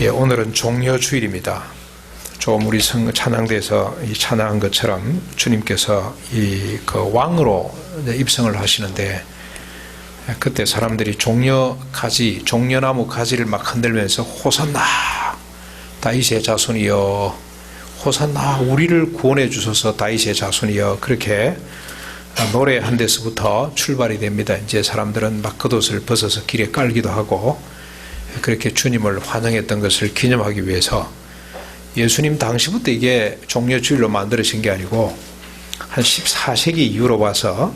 예, 오늘은 종려주일입니다. 좀 우리 찬양대에서 이 찬양한 것처럼 주님께서 그 왕으로 입성을 하시는데, 그때 사람들이 종려나무 가지를 막 흔들면서 호산나 다윗의 자손이여, 호산나 우리를 구원해 주소서 다윗의 자손이여, 그렇게 노래한 데서부터 출발이 됩니다. 이제 사람들은 막 겉옷을 벗어서 길에 깔기도 하고, 그렇게 주님을 환영했던 것을 기념하기 위해서 예수님 당시부터 이게 종려주일로 만들어진 게 아니고 한 14세기 이후로 와서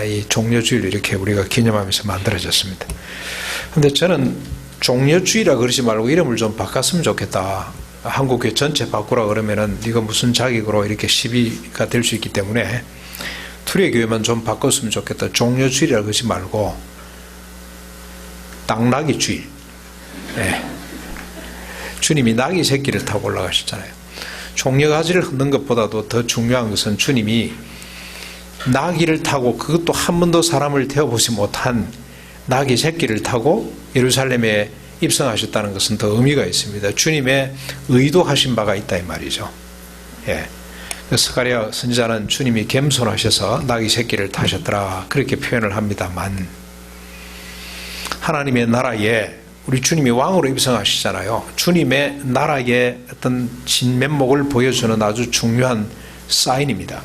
이 종려주일을 이렇게 우리가 기념하면서 만들어졌습니다. 그런데 저는 종려주일이라 그러지 말고 이름을 좀 바꿨으면 좋겠다. 한국교회 전체 바꾸라 그러면은 이거 무슨 자격으로 이렇게 시비가 될 수 있기 때문에 투례교회만 좀 바꿨으면 좋겠다. 종려주일이라 그러지 말고 땅나기 주일. 네. 주님이 나귀 새끼를 타고 올라가셨잖아요. 종려가지를 흔든 것보다도 더 중요한 것은 주님이 나귀를 타고, 그것도 한 번도 사람을 태워보지 못한 나귀 새끼를 타고 예루살렘에 입성하셨다는 것은 더 의미가 있습니다. 주님의 의도하신 바가 있다 이 말이죠. 예. 스가랴 선지자는 주님이 겸손하셔서 나귀 새끼를 타셨더라 그렇게 표현을 합니다만, 하나님의 나라에 우리 주님이 왕으로 입성하시잖아요. 주님의 나라의 어떤 진면목을 보여주는 아주 중요한 사인입니다.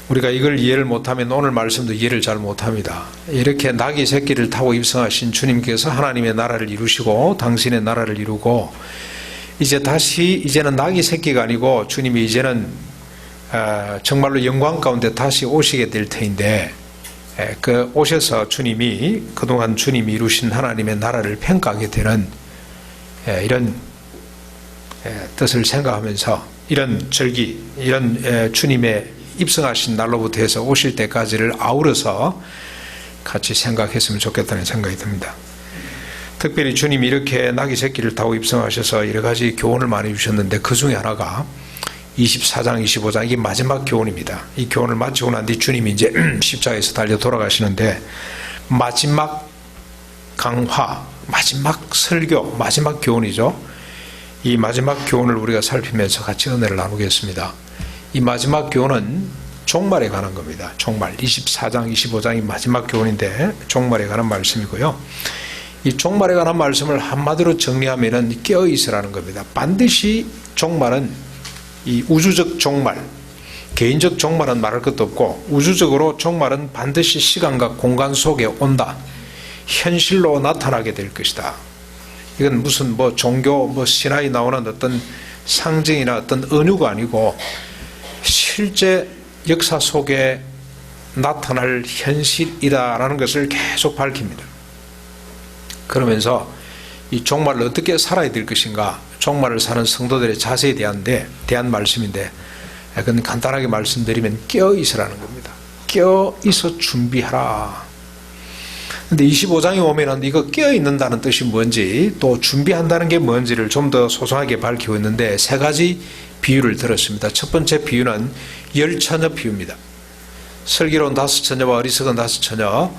우리가 이걸 이해를 못하면 오늘 말씀도 이해를 잘 못합니다. 이렇게 나귀 새끼를 타고 입성하신 주님께서 하나님의 나라를 이루시고 당신의 나라를 이루고, 이제는 나귀 새끼가 아니고 주님이 이제는 정말로 영광 가운데 다시 오시게 될 터인데, 그 오셔서 주님이 그동안 주님이 이루신 하나님의 나라를 평가하게 되는 이런 뜻을 생각하면서 이런 절기, 이런 주님의 입성하신 날로부터 해서 오실 때까지를 아우러서 같이 생각했으면 좋겠다는 생각이 듭니다. 특별히 주님이 이렇게 나귀 새끼를 타고 입성하셔서 여러 가지 교훈을 많이 주셨는데, 그 중에 하나가 24장, 25장, 이게 마지막 교훈입니다. 이 교훈을 마치고 난 뒤 주님이 이제 십자가에서 달려 돌아가시는데, 마지막 강화, 마지막 설교, 마지막 교훈이죠. 이 마지막 교훈을 우리가 살피면서 같이 은혜를 나누겠습니다. 이 마지막 교훈은 종말에 관한 겁니다. 종말, 24장, 25장이 마지막 교훈인데 종말에 관한 말씀이고요. 이 종말에 관한 말씀을 한마디로 정리하면은 깨어있으라는 겁니다. 반드시 종말은 이 우주적 종말, 개인적 종말은 말할 것도 없고, 우주적으로 종말은 반드시 시간과 공간 속에 온다. 현실로 나타나게 될 것이다. 이건 무슨 종교 신화에 나오는 어떤 상징이나 어떤 은유가 아니고 실제 역사 속에 나타날 현실이다라는 것을 계속 밝힙니다. 그러면서 이 종말을 어떻게 살아야 될 것인가, 종말을 사는 성도들의 자세에 대한 말씀인데, 그건 간단하게 말씀드리면 깨어있으라는 겁니다. 깨어있어 준비하라. 근데 25장에 오면은 이거 깨어있는다는 뜻이 뭔지, 또 준비한다는 게 뭔지를 좀 더 소소하게 밝히고 있는데, 세 가지 비유를 들었습니다. 첫 번째 비유는 열처녀 비유입니다. 슬기로운 5처녀와 어리석은 5처녀,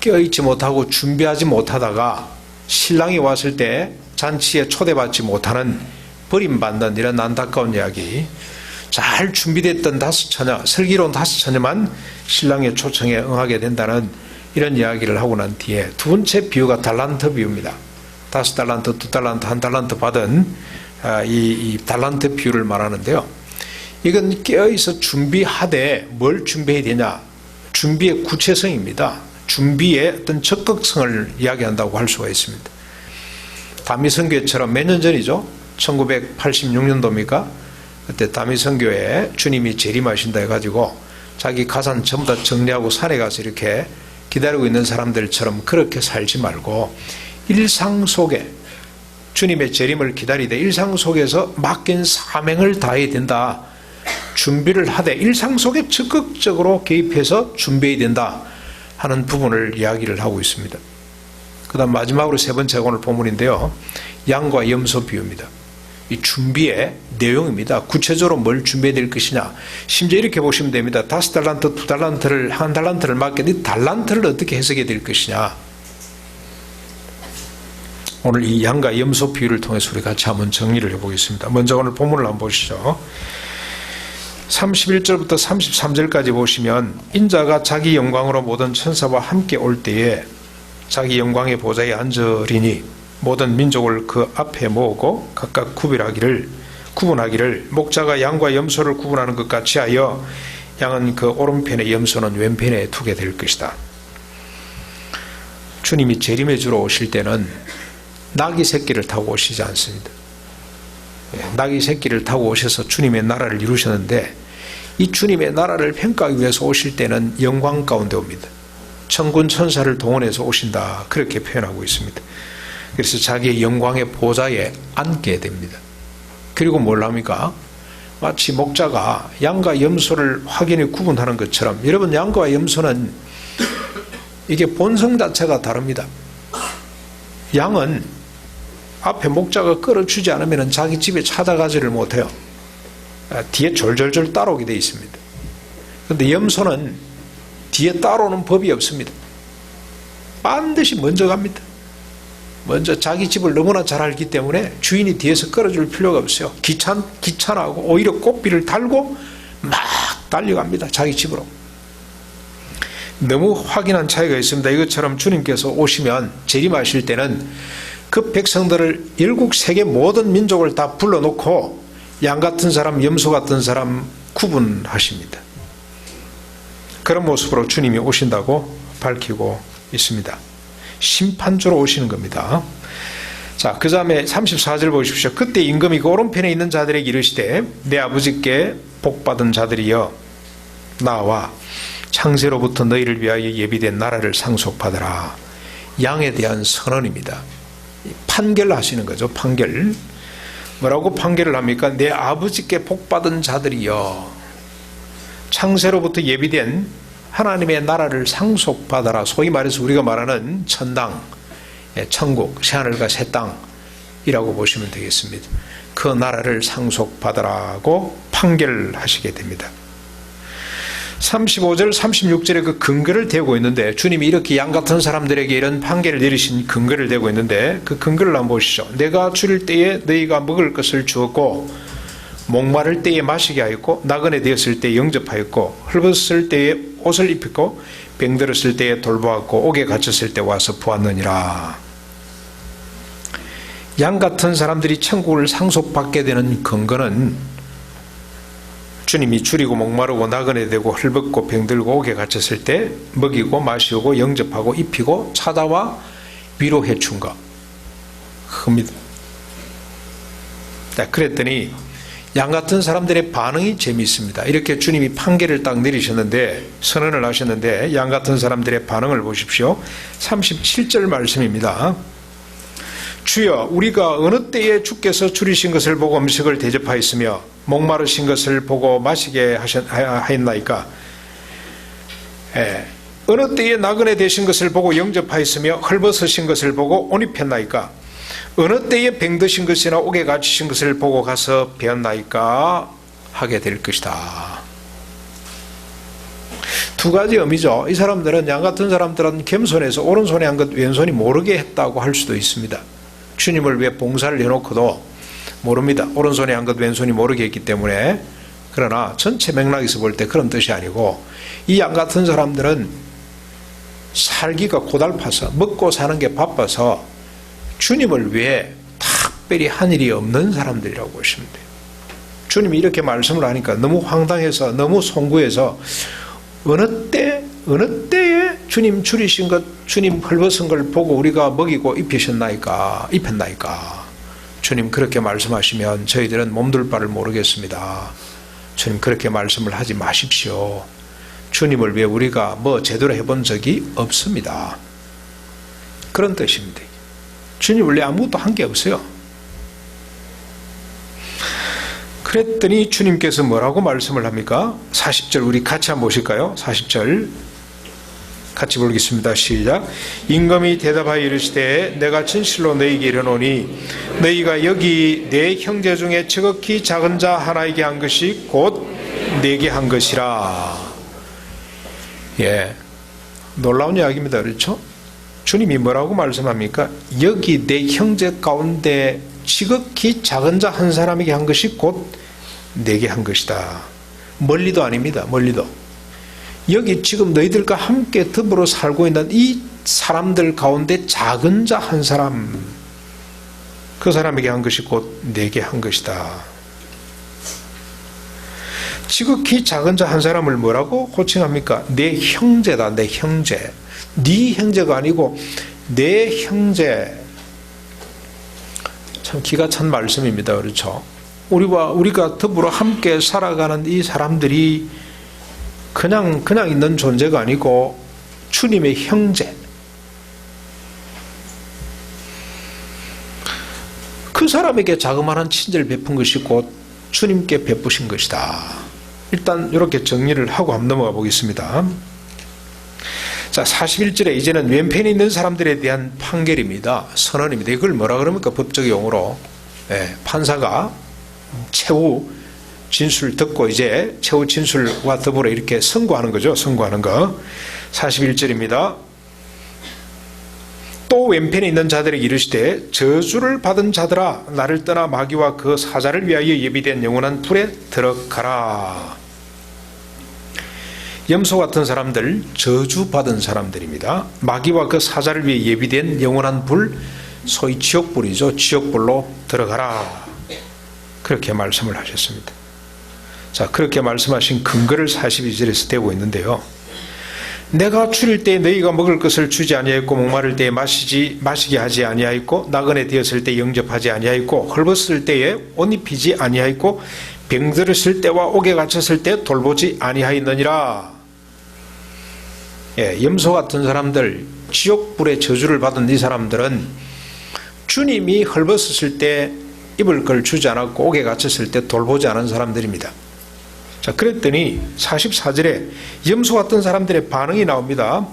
깨어있지 못하고 준비하지 못하다가 신랑이 왔을 때 잔치에 초대받지 못하는, 버림받는 이런 안타까운 이야기. 잘 준비됐던 5처녀, 슬기로운 5처녀만 신랑의 초청에 응하게 된다는 이런 이야기를 하고 난 뒤에, 두 번째 비유가 달란트 비유입니다. 5달란트, 2달란트, 1달란트 받은 이 달란트 비유를 말하는데요. 이건 깨어있어 준비하되 뭘 준비해야 되냐, 준비의 구체성입니다. 준비의 어떤 적극성을 이야기한다고 할 수가 있습니다. 다미선교회처럼 몇 년 전이죠? 1986년도입니까? 그때 다미선교회에 주님이 재림하신다 해가지고 자기 가산 전부 다 정리하고 산에 가서 이렇게 기다리고 있는 사람들처럼 그렇게 살지 말고, 일상 속에 주님의 재림을 기다리되 일상 속에서 맡긴 사명을 다해야 된다. 준비를 하되 일상 속에 적극적으로 개입해서 준비해야 된다 하는 부분을 이야기를 하고 있습니다. 그 다음 마지막으로 세 번째가 오늘 본문인데요. 양과 염소 비유입니다. 이 준비의 내용입니다. 구체적으로 뭘 준비해야 될 것이냐. 심지어 이렇게 보시면 됩니다. 5달란트, 2달란트를, 1달란트를 맡게 이 달란트를 어떻게 해석해야 될 것이냐. 오늘 이 양과 염소 비유를 통해서 우리 같이 한번 정리를 해보겠습니다. 먼저 오늘 본문을 한번 보시죠. 31절부터 33절까지 보시면 인자가 자기 영광으로 모든 천사와 함께 올 때에 자기 영광의 보좌에 앉으리니 모든 민족을 그 앞에 모으고 각각 구분하기를 목자가 양과 염소를 구분하는 것 같이 하여 양은 그 오른편에 염소는 왼편에 두게 될 것이다. 주님이 재림에 주러 오실 때는 나귀 새끼를 타고 오시지 않습니다. 나귀 새끼를 타고 오셔서 주님의 나라를 이루셨는데 이 주님의 나라를 평가하기 위해서 오실 때는 영광 가운데 옵니다. 천군 천사를 동원해서 오신다, 그렇게 표현하고 있습니다. 그래서 자기의 영광의 보좌에 앉게 됩니다. 그리고 뭘 합니까? 마치 목자가 양과 염소를 확연히 구분하는 것처럼, 여러분, 양과 염소는 이게 본성 자체가 다릅니다. 양은 앞에 목자가 끌어주지 않으면 자기 집에 찾아가지를 못해요. 뒤에 졸졸졸 따라오게 되어 있습니다. 그런데 염소는 뒤에 따라오는 법이 없습니다. 반드시 먼저 갑니다. 먼저 자기 집을 너무나 잘 알기 때문에 주인이 뒤에서 끌어줄 필요가 없어요. 귀찮아하고 오히려 꽃비를 달고 막 달려갑니다. 자기 집으로. 너무 확연한 차이가 있습니다. 이것처럼 주님께서 오시면 재림하실 때는 그 백성들을 일국 세계 모든 민족을 다 불러놓고 양 같은 사람, 염소 같은 사람 구분하십니다. 그런 모습으로 주님이 오신다고 밝히고 있습니다. 심판주로 오시는 겁니다. 자, 그 다음에 34절 보십시오. 그때 임금이 그 오른편에 있는 자들에게 이르시되 내 아버지께 복받은 자들이여 나와 창세로부터 너희를 위하여 예비된 나라를 상속받으라. 양에 대한 선언입니다. 판결하시는 거죠. 판결. 뭐라고 판결을 합니까? 내 아버지께 복받은 자들이여 창세로부터 예비된 하나님의 나라를 상속받아라. 소위 말해서 우리가 말하는 천당, 천국, 새하늘과 새 땅이라고 보시면 되겠습니다. 그 나라를 상속받으라고 판결하시게 됩니다. 35절, 36절에 그 근거를 대고 있는데, 주님이 이렇게 양 같은 사람들에게 이런 판결을 내리신 근거를 대고 있는데, 그 근거를 한번 보시죠. 내가 줄일 때에 너희가 먹을 것을 주었고, 목마를 때에 마시게 하였고, 나그네 되었을 때에 영접하였고, 헐벗을 때에 옷을 입혔고, 병들었을 때에 돌보았고, 옥에 갇혔을 때 와서 보았느니라. 양 같은 사람들이 천국을 상속받게 되는 근거는 주님이 줄이고 목마르고 나그네 되고 헐벗고 병들고 옥에 갇혔을 때 먹이고 마시고 영접하고 입히고 찾아와 위로해 준 것 큽니다. 그랬더니 양 같은 사람들의 반응이 재미있습니다. 이렇게 주님이 판결을 딱 내리셨는데, 선언을 하셨는데 양 같은 사람들의 반응을 보십시오. 37절 말씀입니다. 주여, 우리가 어느 때에 주께서 줄이신 것을 보고 음식을 대접하였으며 목마르신 것을 보고 마시게 하였나이까? 어느 때에 나그네 되신 것을 보고 영접하였으며 헐벗으신 것을 보고 옷 입혔나이까? 어느 때에 병드신 것이나 옥에 갇히신 것을 보고 가서 배웠나이까? 하게 될 것이다. 두 가지 의미죠. 이 사람들은, 양 같은 사람들은 겸손해서 오른손에 한 것 왼손이 모르게 했다고 할 수도 있습니다. 주님을 위해 봉사를 해놓고도 모릅니다. 오른손에 한 것 왼손이 모르게 했기 때문에. 그러나 전체 맥락에서 볼 때 그런 뜻이 아니고, 이 양 같은 사람들은 살기가 고달파서, 먹고 사는 게 바빠서 주님을 위해 특별히 한 일이 없는 사람들이라고 보시면 돼요. 주님이 이렇게 말씀을 하니까 너무 황당해서, 너무 송구해서, 어느 때에 주님 줄이신 것, 주님 헐벗은 걸 보고 우리가 먹이고 입혔나이까? 주님 그렇게 말씀하시면 저희들은 몸둘 바를 모르겠습니다. 주님 그렇게 말씀을 하지 마십시오. 주님을 위해 우리가 뭐 제대로 해본 적이 없습니다. 그런 뜻입니다. 주님을 위해 아무것도 한 게 없어요. 그랬더니 주님께서 뭐라고 말씀을 합니까? 40절 우리 같이 한번 보실까요? 40절 같이 보겠습니다. 시작. 임금이 대답하여 이르시되 내가 진실로 너희에게 이르노니 너희가 여기 내 형제 중에 지극히 작은 자 하나에게 한 것이 곧 내게 한 것이라. 예, 놀라운 이야기입니다. 그렇죠? 주님이 뭐라고 말씀합니까? 여기 내 형제 가운데 지극히 작은 자 한 사람에게 한 것이 곧 내게 한 것이다. 멀리도 아닙니다. 멀리도. 여기 지금 너희들과 함께 더불어 살고 있는 이 사람들 가운데 작은 자 한 사람, 그 사람에게 한 것이 곧 내게 한 것이다. 지극히 작은 자 한 사람을 뭐라고 호칭합니까? 내 형제다. 내 형제. 네 형제가 아니고 내 형제. 참 기가 찬 말씀입니다. 그렇죠? 우리가 더불어 함께 살아가는 이 사람들이 그냥 있는 존재가 아니고 주님의 형제. 그 사람에게 자그마한 친절을 베푼 것이 곧 주님께 베푸신 것이다. 일단 이렇게 정리를 하고 한번 넘어가 보겠습니다. 자, 41절에 이제는 왼편에 있는 사람들에 대한 판결입니다. 선언입니다. 이걸 뭐라 그럽니까? 법적 용어로. 판사가 최후 진술 듣고 이제 최후 진술과 더불어 이렇게 선고하는 거죠. 선고하는 거. 41절입니다. 또 왼편에 있는 자들에게 이르시되 저주를 받은 자들아 나를 떠나 마귀와 그 사자를 위하여 예비된 영원한 불에 들어가라. 염소 같은 사람들, 저주받은 사람들입니다. 마귀와 그 사자를 위해 예비된 영원한 불, 소위 지옥불이죠. 지옥불로 들어가라. 그렇게 말씀을 하셨습니다. 자, 그렇게 말씀하신 근거를 42절에서 대고 있는데요. 내가 추릴 때 너희가 먹을 것을 주지 아니하였고 목마를 때에 마시게 하지 아니하였고 나그네 되었을 때 영접하지 아니하였고 헐벗을 때에 옷 입히지 아니하였고 병들었을 때와 옥에 갇혔을 때 돌보지 아니하였느니라. 염소 같은 사람들, 지옥불의 저주를 받은 이 사람들은 주님이 헐벗었을 때 입을 걸 주지 않았고 옥에 갇혔을 때 돌보지 않은 사람들입니다. 자, 그랬더니 44절에 염소 같은 사람들의 반응이 나옵니다.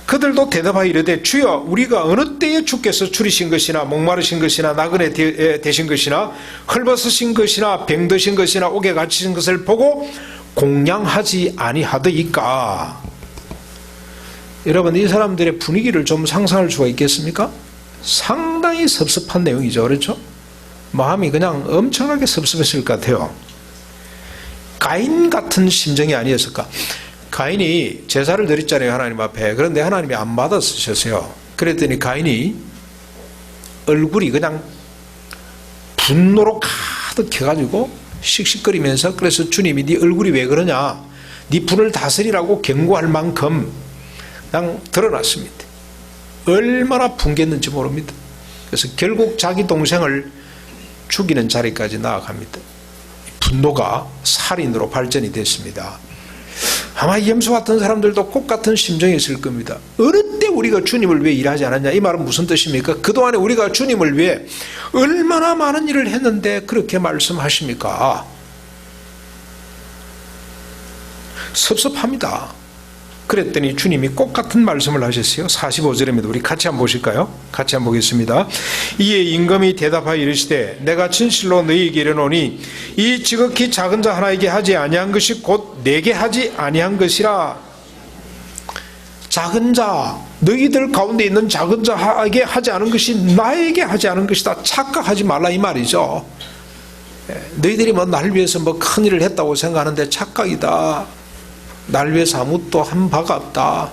그들도 대답하여 이르되 주여 우리가 어느 때에 주께서 추리신 것이나 목마르신 것이나 나그네 되신 것이나 헐벗으신 것이나 병드신 것이나 옥에 갇히신 것을 보고 공양하지 아니하더이까. 여러분, 이 사람들의 분위기를 좀 상상할 수가 있겠습니까? 상당히 섭섭한 내용이죠. 그렇죠? 마음이 그냥 엄청나게 섭섭했을 것 같아요. 가인 같은 심정이 아니었을까? 가인이 제사를 드렸잖아요, 하나님 앞에. 그런데 하나님이 안 받아쓰셨어요. 그랬더니 가인이 얼굴이 그냥 분노로 가득해가지고 씩씩거리면서, 그래서 주님이 네 얼굴이 왜 그러냐, 네 분을 다스리라고 경고할 만큼 그냥 드러났습니다. 얼마나 분개했는지 모릅니다. 그래서 결국 자기 동생을 죽이는 자리까지 나아갑니다. 분노가 살인으로 발전이 됐습니다. 아마 염소 같은 사람들도 꼭 같은 심정이었을 겁니다. 어느 때 우리가 주님을 위해 일하지 않았냐? 이 말은 무슨 뜻입니까? 그동안에 우리가 주님을 위해 얼마나 많은 일을 했는데 그렇게 말씀하십니까? 섭섭합니다. 그랬더니 주님이 꼭 같은 말씀을 하셨어요. 45절입니다. 우리 같이 한번 보실까요? 같이 한번 보겠습니다. 이에 임금이 대답하여 이르시되 내가 진실로 너희에게 이르노니 이 지극히 작은 자 하나에게 하지 아니한 것이 곧 내게 하지 아니한 것이라. 작은 자, 너희들 가운데 있는 작은 자에게 하지 않은 것이 나에게 하지 않은 것이다. 착각하지 말라 이 말이죠. 너희들이 날 위해서 큰 일을 했다고 생각하는데 착각이다. 날 위해서 아무것도 한 바가 없다.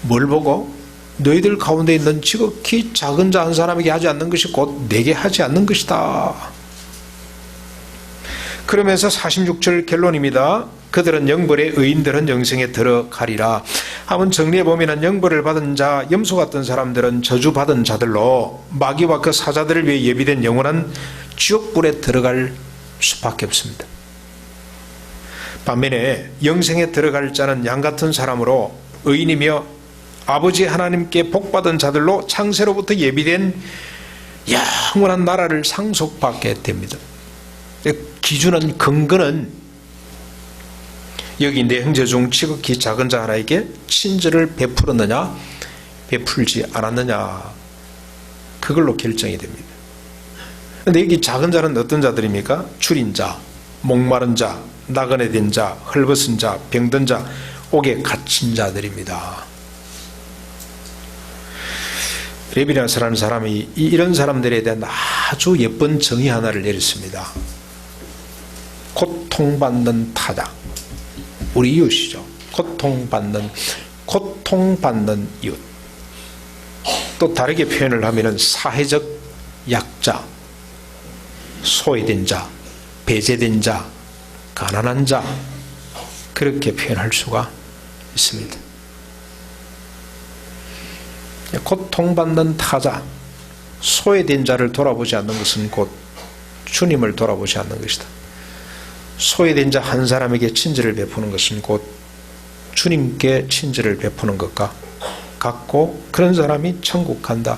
뭘 보고? 너희들 가운데 있는 지극히 작은 자 한 사람에게 하지 않는 것이 곧 내게 하지 않는 것이다. 그러면서 46절 결론입니다. 그들은 영벌에 의인들은 영생에 들어가리라. 한번 정리해보면 영벌을 받은 자, 염소 같은 사람들은 저주받은 자들로 마귀와 그 사자들을 위해 예비된 영원한 지옥불에 들어갈 수밖에 없습니다. 반면에 영생에 들어갈 자는 양같은 사람으로 의인이며 아버지 하나님께 복받은 자들로 창세로부터 예비된 영원한 나라를 상속받게 됩니다. 기준은, 근거는 여기 내 형제 중 지극히 작은 자 하나에게 친절을 베풀었느냐 베풀지 않았느냐, 그걸로 결정이 됩니다. 그런데 여기 작은 자는 어떤 자들입니까? 줄인 자, 목마른 자, 나그네 된 자, 헐벗은 자, 병든 자, 옥에 갇힌 자들입니다. 레비나스라는 사람이 이런 사람들에 대한 아주 예쁜 정의 하나를 내렸습니다. 고통받는 타자, 우리 이웃이죠. 고통받는 이웃. 또 다르게 표현을 하면은 사회적 약자, 소외된 자, 배제된 자, 가난한 자, 그렇게 표현할 수가 있습니다. 고통받는 타자, 소외된 자를 돌아보지 않는 것은 곧 주님을 돌아보지 않는 것이다. 소외된 자 한 사람에게 친절을 베푸는 것은 곧 주님께 친절을 베푸는 것과 같고, 그런 사람이 천국 간다.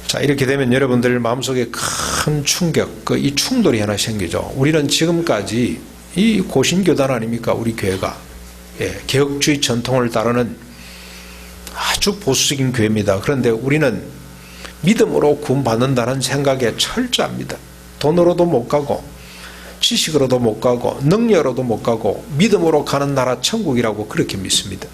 자, 이렇게 되면 여러분들 마음속에 큰 충격, 이 충돌이 하나 생기죠. 우리는 지금까지 이 고신교단 아닙니까? 우리 교회가 개혁주의 전통을 따르는 아주 보수적인 교회입니다. 그런데 우리는 믿음으로 구원받는다는 생각에 철저합니다. 돈으로도 못 가고 지식으로도 못 가고 능력으로도 못 가고 믿음으로 가는 나라 천국이라고 그렇게 믿습니다.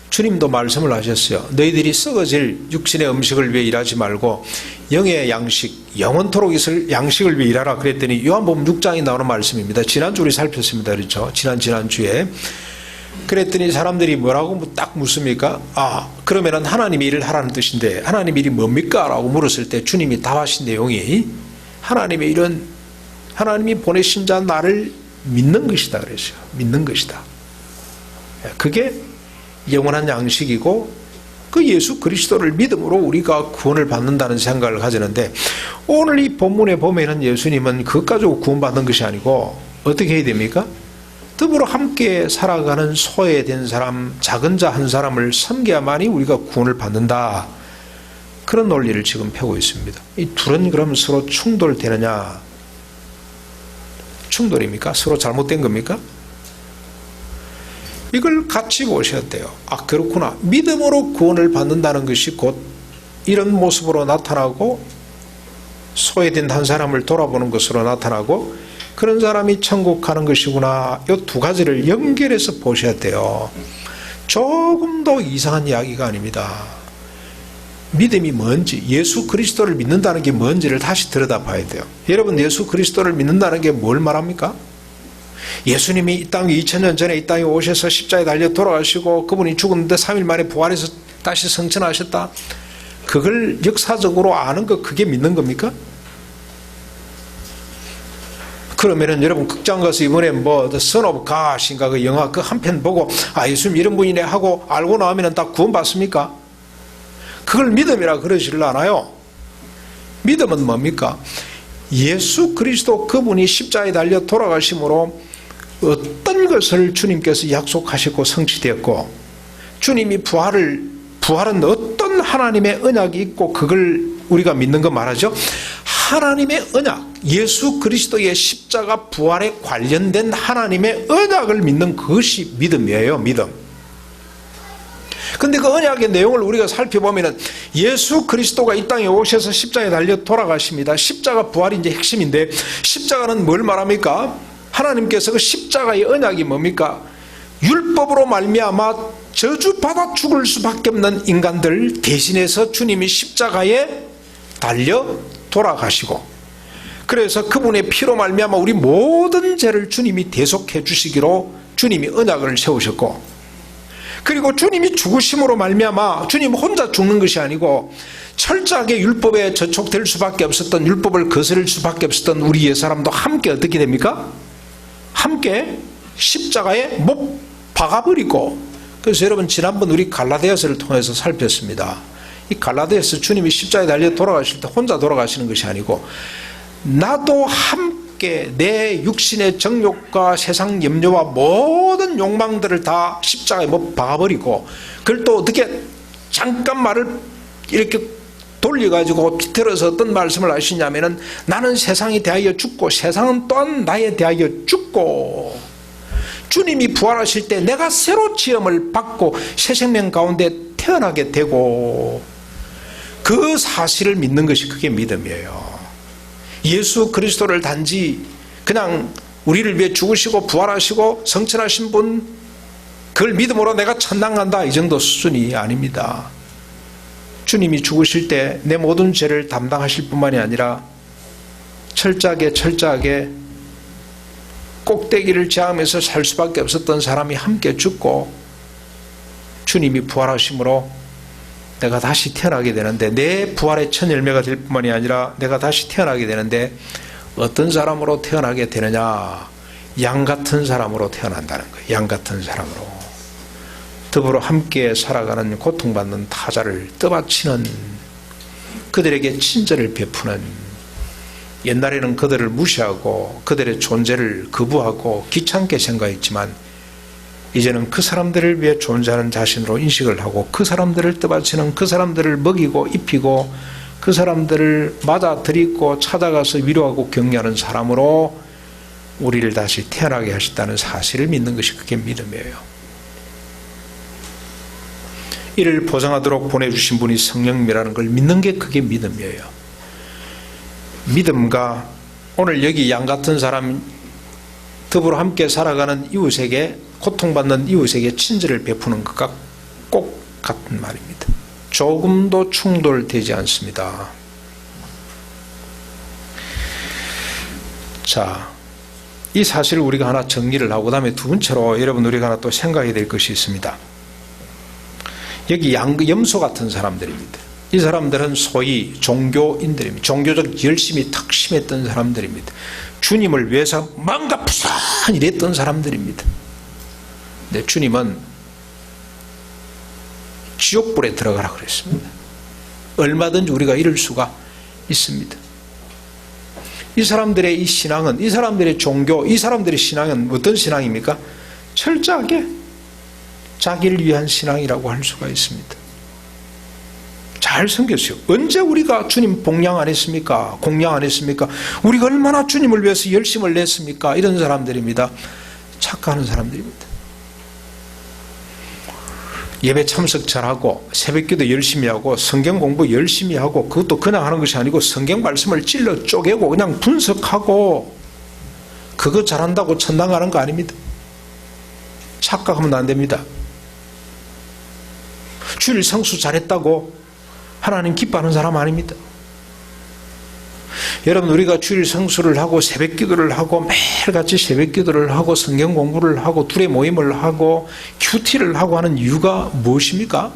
주님도 말씀을 하셨어요. 너희들이 썩어질 육신의 음식을 위해 일하지 말고 영의 양식, 영원토록 있을 양식을 위해 일하라 그랬더니 요한복음 6장에 나오는 말씀입니다. 지난주 우리 살폈습니다. 그렇죠? 지난주에. 그랬더니 사람들이 뭐라고 딱 묻습니까? 그러면은 하나님이 일을 하라는 뜻인데 하나님 일이 뭡니까? 라고 물었을 때 주님이 답하신 내용이 하나님의 일은 하나님이 보내신 자 나를 믿는 것이다 그랬어요. 믿는 것이다. 그게 영원한 양식이고 그 예수 그리스도를 믿음으로 우리가 구원을 받는다는 생각을 가지는데, 오늘 이 본문에 보면은 예수님은 그것 가지고 구원받는 것이 아니고 어떻게 해야 됩니까? 더불어 함께 살아가는 소외된 사람, 작은 자 한 사람을 섬겨야만이 우리가 구원을 받는다. 그런 논리를 지금 펴고 있습니다. 이 둘은 그럼 서로 충돌되느냐? 충돌입니까? 서로 잘못된 겁니까? 이걸 같이 보셔야 돼요. 그렇구나. 믿음으로 구원을 받는다는 것이 곧 이런 모습으로 나타나고 소외된 한 사람을 돌아보는 것으로 나타나고 그런 사람이 천국 가는 것이구나. 이 두 가지를 연결해서 보셔야 돼요. 조금도 이상한 이야기가 아닙니다. 믿음이 뭔지, 예수 그리스도를 믿는다는 게 뭔지를 다시 들여다봐야 돼요. 여러분, 예수 그리스도를 믿는다는 게 뭘 말합니까? 예수님이 이 땅에 2000년 전에 이 땅에 오셔서 십자가에 달려 돌아가시고 그분이 죽었는데 3일 만에 부활해서 다시 성천하셨다. 그걸 역사적으로 아는 거, 그게 믿는 겁니까? 그러면은 여러분 극장 가서 이번에 The Son of God인가 그 영화 그 한 편 보고 예수님 이런 분이네 하고 알고 나면은 다 구원받습니까? 그걸 믿음이라 그러질 않아요. 믿음은 뭡니까? 예수 그리스도 그분이 십자가에 달려 돌아가심으로 어떤 것을 주님께서 약속하셨고 성취되었고, 주님이 부활은 어떤 하나님의 언약이 있고 그걸 우리가 믿는 거 말하죠. 하나님의 언약, 예수 그리스도의 십자가 부활에 관련된 하나님의 언약을 믿는 그것이 믿음이에요. 믿음. 근데 그 언약의 내용을 우리가 살펴보면은 예수 그리스도가 이 땅에 오셔서 십자가에 달려 돌아가십니다. 십자가 부활이 이제 핵심인데, 십자가는 뭘 말합니까? 하나님께서 그 십자가의 언약이 뭡니까? 율법으로 말미암아 저주받아 죽을 수밖에 없는 인간들 대신해서 주님이 십자가에 달려 돌아가시고, 그래서 그분의 피로 말미암아 우리 모든 죄를 주님이 대속해 주시기로 주님이 언약을 세우셨고, 그리고 주님이 죽으심으로 말미암아 주님 혼자 죽는 것이 아니고 철저하게 율법에 저촉될 수밖에 없었던, 율법을 거스를 수밖에 없었던 우리 옛사람도 함께 어떻게 됩니까? 함께 십자가에 못 박아버리고. 그래서 여러분 지난번 우리 갈라디아서를 통해서 살폈습니다. 이 갈라디아서 주님이 십자가에 달려 돌아가실 때 혼자 돌아가시는 것이 아니고 나도 함께 내 육신의 정욕과 세상 염려와 모든 욕망들을 다 십자가에 못 박아버리고, 그걸 또 어떻게 잠깐 말을 이렇게 돌려가지고 비틀어서 어떤 말씀을 하시냐면은 나는 세상에 대하여 죽고 세상은 또한 나에 대하여 죽고, 주님이 부활하실 때 내가 새로 지음을 받고 새 생명 가운데 태어나게 되고, 그 사실을 믿는 것이 그게 믿음이에요. 예수 그리스도를 단지 그냥 우리를 위해 죽으시고 부활하시고 성천하신 분, 그걸 믿음으로 내가 천당 간다, 이 정도 수준이 아닙니다. 주님이 죽으실 때 내 모든 죄를 담당하실 뿐만이 아니라 철저하게 꼭대기를 지향하면서 살 수밖에 없었던 사람이 함께 죽고 주님이 부활하심으로 내가 다시 태어나게 되는데, 내 부활의 첫 열매가 될 뿐만이 아니라 내가 다시 태어나게 되는데 어떤 사람으로 태어나게 되느냐? 양 같은 사람으로 태어난다는 거예요. 양 같은 사람으로. 더불어 함께 살아가는 고통받는 타자를 떠받치는, 그들에게 친절을 베푸는, 옛날에는 그들을 무시하고 그들의 존재를 거부하고 귀찮게 생각했지만 이제는 그 사람들을 위해 존재하는 자신으로 인식을 하고 그 사람들을 떠받치는, 그 사람들을 먹이고 입히고 그 사람들을 맞아들이고 찾아가서 위로하고 격려하는 사람으로 우리를 다시 태어나게 하셨다는 사실을 믿는 것이 그게 믿음이에요. 이를 보장하도록 보내주신 분이 성령님이라는 걸 믿는 게 그게 믿음이에요. 믿음과 오늘 여기 양 같은 사람, 더불어 함께 살아가는 이웃에게, 고통받는 이웃에게 친절을 베푸는 것과 꼭 같은 말입니다. 조금도 충돌되지 않습니다. 자, 이 사실을 우리가 하나 정리를 하고, 그 다음에 두 번째로 여러분 우리가 하나 또 생각해야 될 것이 있습니다. 여기 염소 같은 사람들입니다. 이 사람들은 소위 종교인들입니다. 종교적 열심이 탁 심했던 사람들입니다. 주님을 위해서 마음과 부산히 일했던 사람들입니다. 근데 주님은 지옥불에 들어가라 그랬습니다. 얼마든지 우리가 이럴 수가 있습니다. 이 사람들의 이 신앙은, 이 사람들의 종교, 이 사람들의 신앙은 어떤 신앙입니까? 철저하게 자기를 위한 신앙이라고 할 수가 있습니다. 잘 생겼어요. 언제 우리가 주님 복양 안 했습니까? 공양 안 했습니까? 우리가 얼마나 주님을 위해서 열심을 냈습니까? 이런 사람들입니다. 착각하는 사람들입니다. 예배 참석 잘하고 새벽기도 열심히 하고 성경 공부 열심히 하고, 그것도 그냥 하는 것이 아니고 성경 말씀을 찔러 쪼개고 그냥 분석하고, 그거 잘한다고 천당 가는 거 아닙니다. 착각하면 안 됩니다. 주일 성수 잘했다고 하나님 기뻐하는 사람 아닙니다. 여러분, 우리가 주일 성수를 하고 새벽 기도를 하고 매일같이 새벽 기도를 하고 성경 공부를 하고 둘의 모임을 하고 큐티를 하고 하는 이유가 무엇입니까?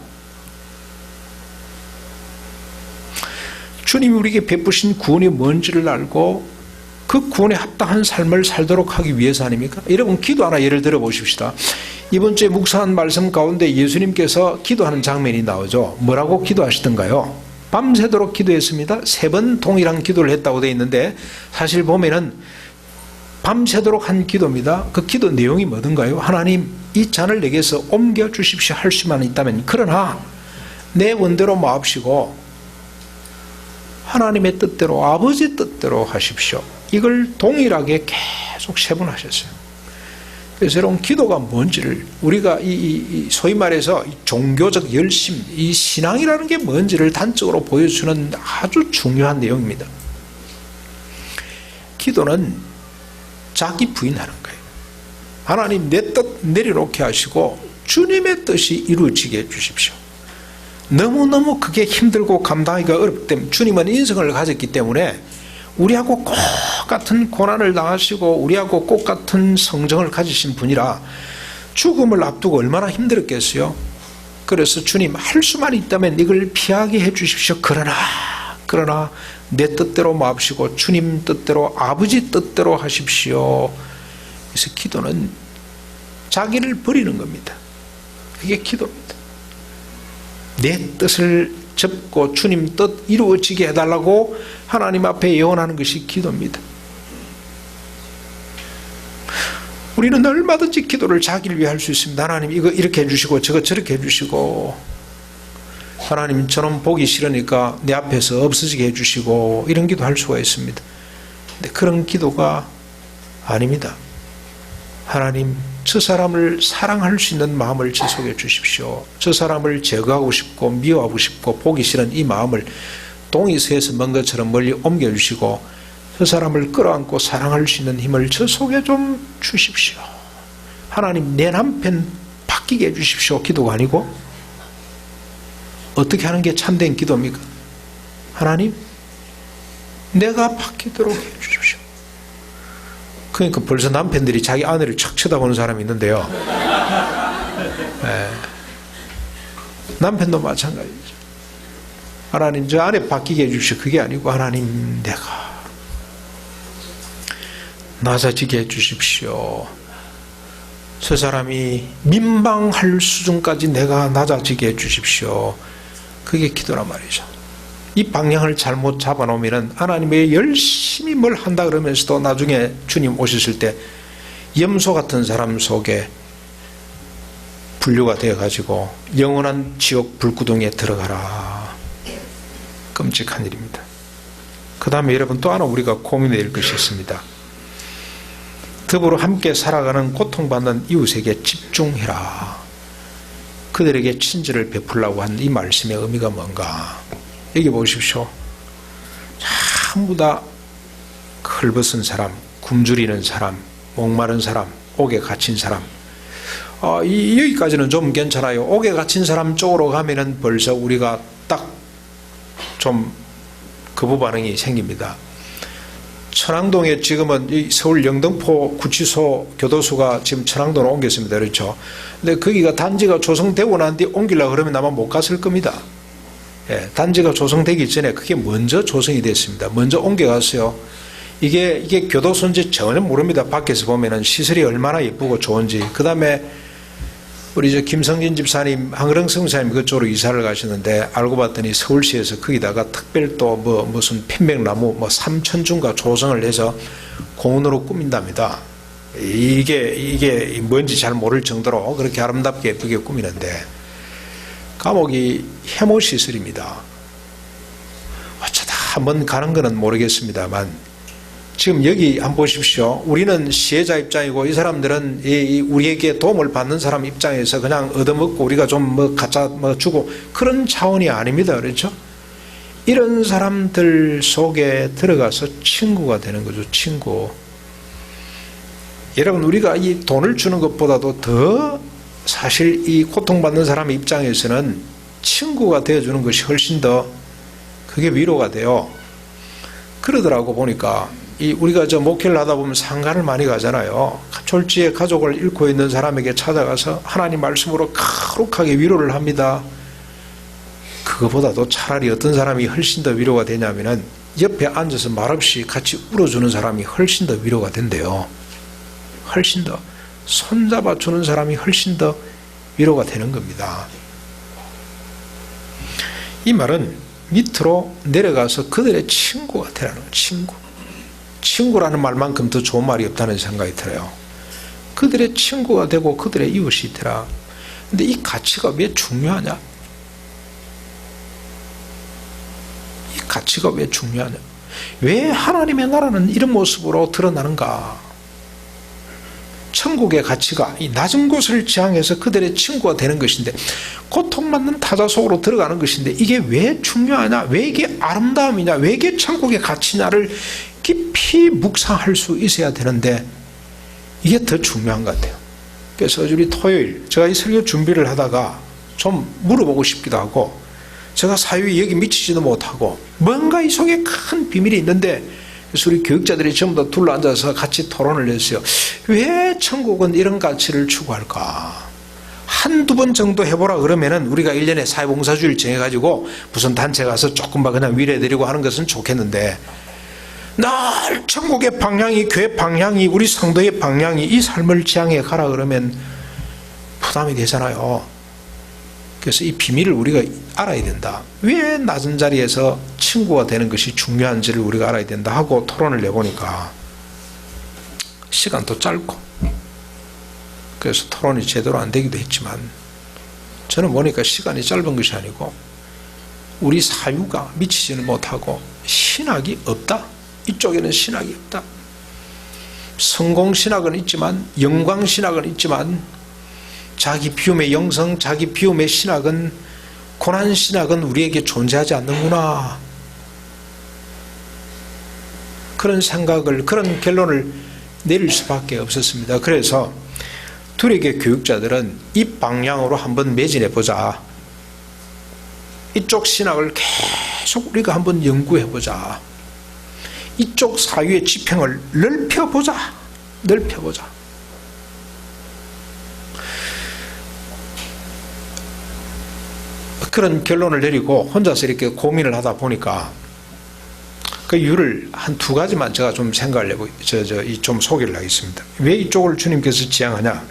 주님이 우리에게 베푸신 구원이 뭔지를 알고 그 구원에 합당한 삶을 살도록 하기 위해서 아닙니까? 여러분, 기도 하나 예를 들어 보십시다. 이번 주에 묵상한 말씀 가운데 예수님께서 기도하는 장면이 나오죠. 뭐라고 기도하시던가요? 밤새도록 기도했습니다. 3번 동일한 기도를 했다고 되어 있는데, 사실 보면은 밤새도록 한 기도입니다. 그 기도 내용이 뭐든가요? 하나님, 이 잔을 내게서 옮겨 주십시오 할 수만 있다면, 그러나 내 원대로 마옵시고 하나님의 뜻대로, 아버지 뜻대로 하십시오. 이걸 동일하게 계속 3번 하셨어요. 그래서 여러분, 기도가 뭔지를 우리가 이 소위 말해서 종교적 열심, 이 신앙이라는 게 뭔지를 단적으로 보여주는 아주 중요한 내용입니다. 기도는 자기 부인하는 거예요. 하나님, 내 뜻 내려놓게 하시고 주님의 뜻이 이루어지게 해주십시오. 너무너무 그게 힘들고 감당하기가 어렵기 때문에, 주님은 인성을 가졌기 때문에 우리하고 꼭 같은 고난을 당하시고 우리하고 꼭 같은 성정을 가지신 분이라 죽음을 앞두고 얼마나 힘들었겠어요. 그래서 주님, 할 수만 있다면 이걸 피하게 해 주십시오. 그러나 내 뜻대로 마옵시고 주님 뜻대로, 아버지 뜻대로 하십시오. 그래서 기도는 자기를 버리는 겁니다. 이게 기도입니다. 내 뜻을 접고 주님 뜻 이루어지게 해달라고 하나님 앞에 예언하는 것이 기도입니다. 우리는 얼마든지 기도를 자기를 위해 할 수 있습니다. 하나님, 이거 이렇게 해주시고 저거 저렇게 해주시고, 하나님, 저는 보기 싫으니까 내 앞에서 없어지게 해주시고, 이런 기도 할 수가 있습니다. 근데 그런 기도가 아닙니다. 하나님, 저 사람을 사랑할 수 있는 마음을 제 속에 주십시오. 저 사람을 제거하고 싶고 미워하고 싶고 보기 싫은 이 마음을 동이서에서 먼 것처럼 멀리 옮겨주시고, 저 사람을 끌어안고 사랑할 수 있는 힘을 저 속에 좀 주십시오. 하나님, 내 남편 바뀌게 해주십시오 기도가 아니고 어떻게 하는 게 참된 기도입니까? 하나님 내가 바뀌도록 해주십시오. 그러니까 벌써 남편들이 자기 아내를 척 쳐다보는 사람이 있는데요. 네. 남편도 마찬가지죠. 하나님 저 아내 바뀌게 해주십시오. 그게 아니고 하나님 내가 낮아지게 해주십시오. 저 사람이 민망할 수준까지 내가 낮아지게 해주십시오. 그게 기도란 말이죠. 이 방향을 잘못 잡아놓으면 하나님의 열심히 뭘 한다 그러면서도 나중에 주님 오셨을 때 염소 같은 사람 속에 분류가 되어가지고 영원한 지옥 불구덩이에 들어가라. 끔찍한 일입니다. 그 다음에 여러분 또 하나 우리가 고민해야 될 것이 있습니다. 더불어 함께 살아가는 고통받는 이웃에게 집중해라. 그들에게 친절을 베풀라고 한 이 말씀의 의미가 뭔가. 여기 보십시오. 전부 다 헐벗은 사람, 굶주리는 사람, 목마른 사람, 옥에 갇힌 사람. 여기까지는 좀 괜찮아요. 옥에 갇힌 사람 쪽으로 가면은 벌써 우리가 딱 좀 거부 반응이 생깁니다. 천왕동에 지금은 이 서울 영등포 구치소 교도소가 지금 천왕동으로 옮겼습니다. 그렇죠? 근데 거기가 단지가 조성되고 난 뒤 옮기려고 그러면 아마 못 갔을 겁니다. 예, 단지가 조성되기 전에 그게 먼저 조성이 됐습니다. 먼저 옮겨갔어요. 이게 교도소인지 전혀 모릅니다. 밖에서 보면은 시설이 얼마나 예쁘고 좋은지. 그 다음에 우리 저 김성진 집사님, 황그령 성사님 그쪽으로 이사를 가셨는데 알고 봤더니 서울시에서 거기다가 특별 또 무슨 편백나무 3,000주인가 조성을 해서 공원으로 꾸민답니다. 이게 뭔지 잘 모를 정도로 그렇게 아름답게 예쁘게 꾸미는데 감옥이 해모시설입니다. 어쩌다 한번 가는 거는 모르겠습니다만 지금 여기 한번 보십시오. 우리는 시혜자 입장이고 이 사람들은 우리에게 도움을 받는 사람 입장에서 그냥 얻어먹고 우리가 좀 갖다 주고 그런 차원이 아닙니다. 그렇죠? 이런 사람들 속에 들어가서 친구가 되는 거죠. 친구. 여러분 우리가 이 돈을 주는 것보다도 더 사실 이 고통받는 사람 입장에서는 친구가 되어주는 것이 훨씬 더 그게 위로가 돼요. 그러더라고 보니까 우리가 저 목회를 하다 보면 상가를 많이 가잖아요. 졸지에 가족을 잃고 있는 사람에게 찾아가서 하나님 말씀으로 거룩하게 위로를 합니다. 그거보다도 차라리 어떤 사람이 훨씬 더 위로가 되냐면은 옆에 앉아서 말없이 같이 울어주는 사람이 훨씬 더 위로가 된대요. 훨씬 더 손잡아주는 사람이 훨씬 더 위로가 되는 겁니다. 이 말은 밑으로 내려가서 그들의 친구가 되라는 거예요. 친구. 친구라는 말만큼 더 좋은 말이 없다는 생각이 들어요. 그들의 친구가 되고 그들의 이웃이 되라. 근데 이 가치가 왜 중요하냐? 이 가치가 왜 중요하냐? 왜 하나님의 나라는 이런 모습으로 드러나는가? 천국의 가치가 이 낮은 곳을 지향해서 그들의 친구가 되는 것인데 고통받는 타자 속으로 들어가는 것인데 이게 왜 중요하냐? 왜 이게 아름다움이냐? 왜 이게 천국의 가치냐를 깊이 묵상할 수 있어야 되는데 이게 더 중요한 것 같아요. 그래서 우리 토요일 제가 이 설교 준비를 하다가 좀 물어보고 싶기도 하고 제가 사유에 여기 미치지도 못하고 뭔가 이 속에 큰 비밀이 있는데 그래서 우리 교육자들이 전부 다 둘러앉아서 같이 토론을 했어요. 왜 천국은 이런 가치를 추구할까? 한두 번 정도 해보라 그러면은 우리가 1년에 사회봉사주의를 정해가지고 무슨 단체 가서 조금만 그냥 위로해드리고 하는 것은 좋겠는데 늘 천국의 방향이, 교회 방향이, 우리 성도의 방향이 이 삶을 지향해 가라 그러면 부담이 되잖아요. 그래서 이 비밀을 우리가 알아야 된다. 왜 낮은 자리에서 친구가 되는 것이 중요한지를 우리가 알아야 된다 하고 토론을 내보니까 시간도 짧고 그래서 토론이 제대로 안 되기도 했지만 저는 보니까 시간이 짧은 것이 아니고 우리 사유가 미치지는 못하고 신학이 없다. 이쪽에는 신학이 없다. 성공신학은 있지만 영광신학은 있지만 자기 비움의 영성, 자기 비움의 신학은 고난신학은 우리에게 존재하지 않는구나. 그런 생각을, 그런 결론을 내릴 수밖에 없었습니다. 그래서 두레게 교육자들은 이 방향으로 한번 매진해 보자. 이쪽 신학을 계속 우리가 한번 연구해 보자. 이쪽 사유의 지평을 넓혀보자. 넓혀보자. 그런 결론을 내리고 혼자서 이렇게 고민을 하다 보니까 그 이유를 한 두 가지만 제가 좀 생각을 해보고 좀 소개를 하겠습니다. 왜 이쪽을 주님께서 지향하냐?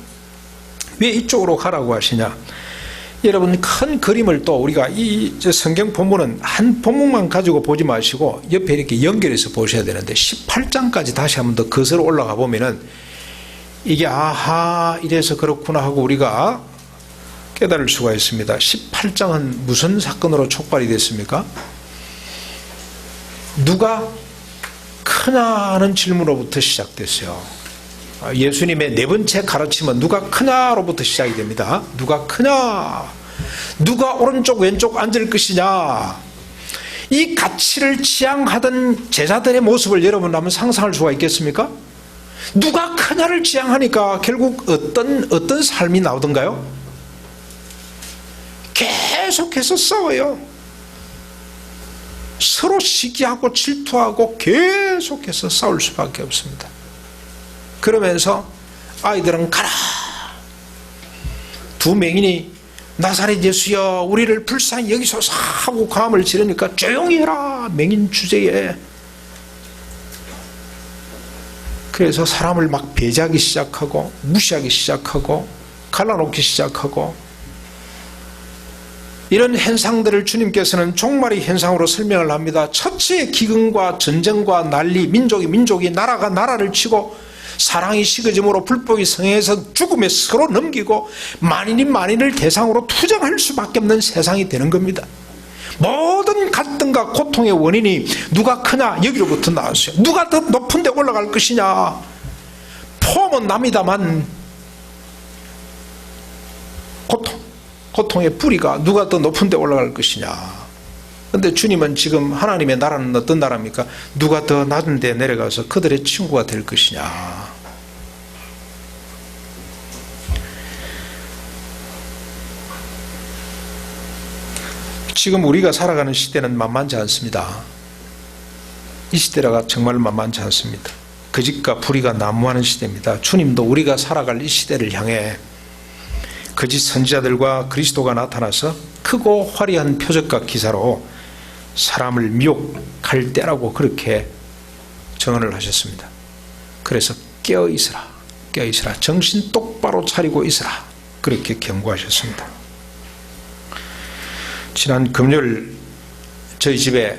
왜 이쪽으로 가라고 하시냐? 여러분, 큰 그림을 또 우리가 이 성경 본문은 한 본문만 가지고 보지 마시고 옆에 이렇게 연결해서 보셔야 되는데 18장까지 다시 한번 더 거슬러 올라가 보면은 이게 아하 이래서 그렇구나 하고 우리가 깨달을 수가 있습니다. 18장은 무슨 사건으로 촉발이 됐습니까? 누가 크냐 하는 질문으로부터 시작됐어요. 예수님의 네 번째 가르침은 누가 크냐로부터 시작이 됩니다. 누가 크냐? 누가 오른쪽 왼쪽 앉을 것이냐? 이 가치를 지향하던 제자들의 모습을 여러분 한번 상상할 수가 있겠습니까? 누가 크냐를 지향하니까 결국 어떤 삶이 나오던가요? 계속해서 싸워요. 서로 시기하고 질투하고 계속해서 싸울 수밖에 없습니다. 그러면서 아이들은 가라. 두 맹인이 나사렛 예수여 우리를 불쌍히 여기소서 하고 감을 지르니까 조용히 해라. 맹인 주제에. 그래서 사람을 막 배제하기 시작하고 무시하기 시작하고 갈라놓기 시작하고 이런 현상들을 주님께서는 종말의 현상으로 설명을 합니다. 첫째 기근과 전쟁과 난리, 민족이 나라가 나라를 치고 사랑이 식어짐으로 불법이 성행해서 죽음에 서로 넘기고 만인이 만인을 대상으로 투쟁할 수밖에 없는 세상이 되는 겁니다. 모든 갈등과 고통의 원인이 누가 크냐 여기로부터 나왔어요. 누가 더 높은 데 올라갈 것이냐. 폼은 남이다만 고통의 뿌리가 누가 더 높은 데 올라갈 것이냐. 그런데 주님은 지금 하나님의 나라는 어떤 나라입니까? 누가 더 낮은 데 내려가서 그들의 친구가 될 것이냐. 지금 우리가 살아가는 시대는 만만치 않습니다. 이 시대가 정말 만만치 않습니다. 거짓과 불의가 난무하는 시대입니다. 주님도 우리가 살아갈 이 시대를 향해 거짓 선지자들과 그리스도가 나타나서 크고 화려한 표적과 기사로 사람을 미혹할 때라고 그렇게 정언을 하셨습니다. 그래서 깨어있으라, 깨어있으라, 정신 똑바로 차리고 있으라 그렇게 경고하셨습니다. 지난 금요일 저희 집에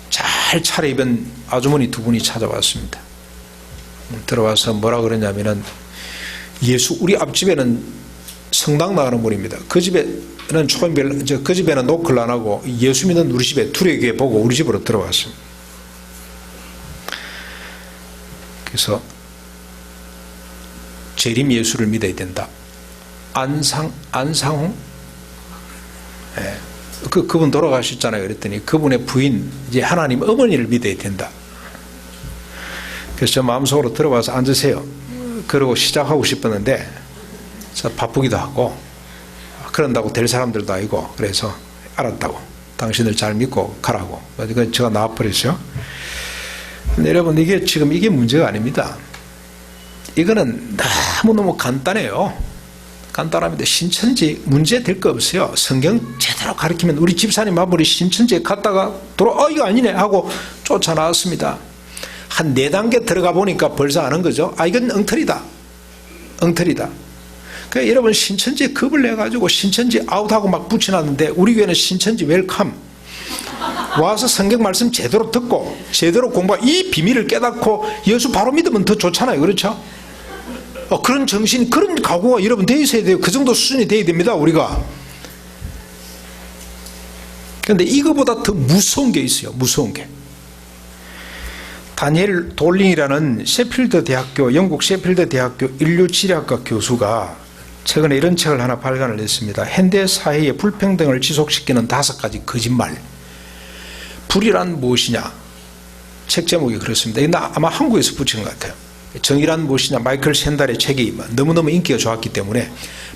잘 차려입은 아주머니 두 분이 찾아왔습니다. 들어와서 뭐라 그러냐면은 우리 앞집에는 성당 나가는 분입니다. 그 집에는 그 집에는 노크를 안 하고 예수 믿는 우리 집에 두레교회 보고 우리 집으로 들어왔습니다. 그래서 재림 예수를 믿어야 된다. 안상홍? 네. 그분 돌아가셨잖아요. 그랬더니 그분의 부인 이제 하나님 어머니를 믿어야 된다. 그래서 저 마음속으로 들어와서 앉으세요. 그러고 시작하고 싶었는데 바쁘기도 하고 그런다고 될 사람들도 아니고 그래서 알았다고 당신을 잘 믿고 가라고 제가 나와버렸어요. 근데 여러분 이게 문제가 아닙니다. 이거는 너무너무 간단해요. 간단합니다. 신천지 문제 될 거 없어요. 성경 제대로 가르치면 우리 집사님 아버지 신천지에 갔다가 이거 아니네 하고 쫓아나왔습니다. 한 4단계 들어가 보니까 벌써 아는 거죠. 이건 엉터리다. 그러니까 여러분 신천지에 겁을 내가지고 신천지 아웃하고 막 붙여놨는데 우리 교회는 신천지 웰컴. 와서 성경 말씀 제대로 듣고 제대로 공부하고 이 비밀을 깨닫고 예수 바로 믿으면 더 좋잖아요. 그렇죠? 그런 정신, 그런 각오가 여러분 돼 있어야 돼요. 그 정도 수준이 돼야 됩니다. 우리가. 그런데 이거보다 더 무서운 게 있어요. 무서운 게. 다니엘 돌링이라는 영국 셰필드 대학교 인류지리학과 교수가 최근에 이런 책을 하나 발간을 했습니다. 현대 사회의 불평등을 지속시키는 5가지 거짓말. 불이란 무엇이냐? 책 제목이 그렇습니다. 이거 아마 한국에서 붙인 것 같아요. 정의란 무엇이냐, 마이클 샌달의 책이 너무너무 인기가 좋았기 때문에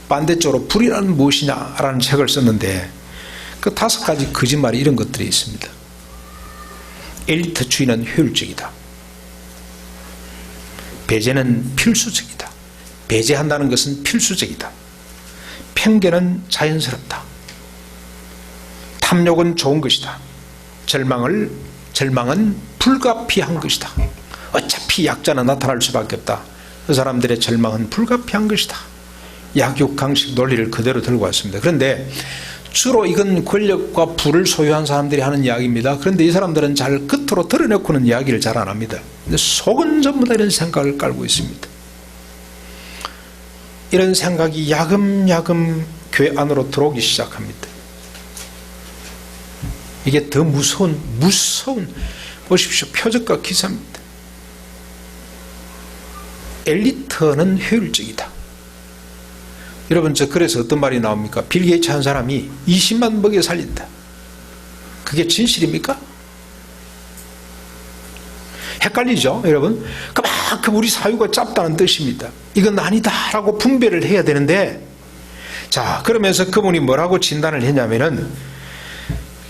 반대쪽으로 불이란 무엇이냐라는 책을 썼는데 그 5가지 거짓말이 이런 것들이 있습니다. 엘리트주의는 효율적이다. 배제는 필수적이다. 배제한다는 것은 필수적이다. 편견은 자연스럽다. 탐욕은 좋은 것이다. 절망은 불가피한 것이다. 어차피 약자는 나타날 수밖에 없다. 그 사람들의 절망은 불가피한 것이다. 약육강식 논리를 그대로 들고 왔습니다. 그런데 주로 이건 권력과 부를 소유한 사람들이 하는 이야기입니다. 그런데 이 사람들은 잘 겉으로 드러내고는 이야기를 잘 안 합니다. 근데 속은 전부 다 이런 생각을 깔고 있습니다. 이런 생각이 야금야금 교회 안으로 들어오기 시작합니다. 이게 더 무서운 보십시오. 표적과 기사입니다. 엘리트는 효율적이다. 여러분, 그래서 어떤 말이 나옵니까? 빌 게이츠 한 사람이 20만 먹여 살린다. 그게 진실입니까? 헷갈리죠, 여러분? 그만큼 우리 사유가 짧다는 뜻입니다. 이건 아니다라고 분별을 해야 되는데, 자, 그러면서 그분이 뭐라고 진단을 했냐면은,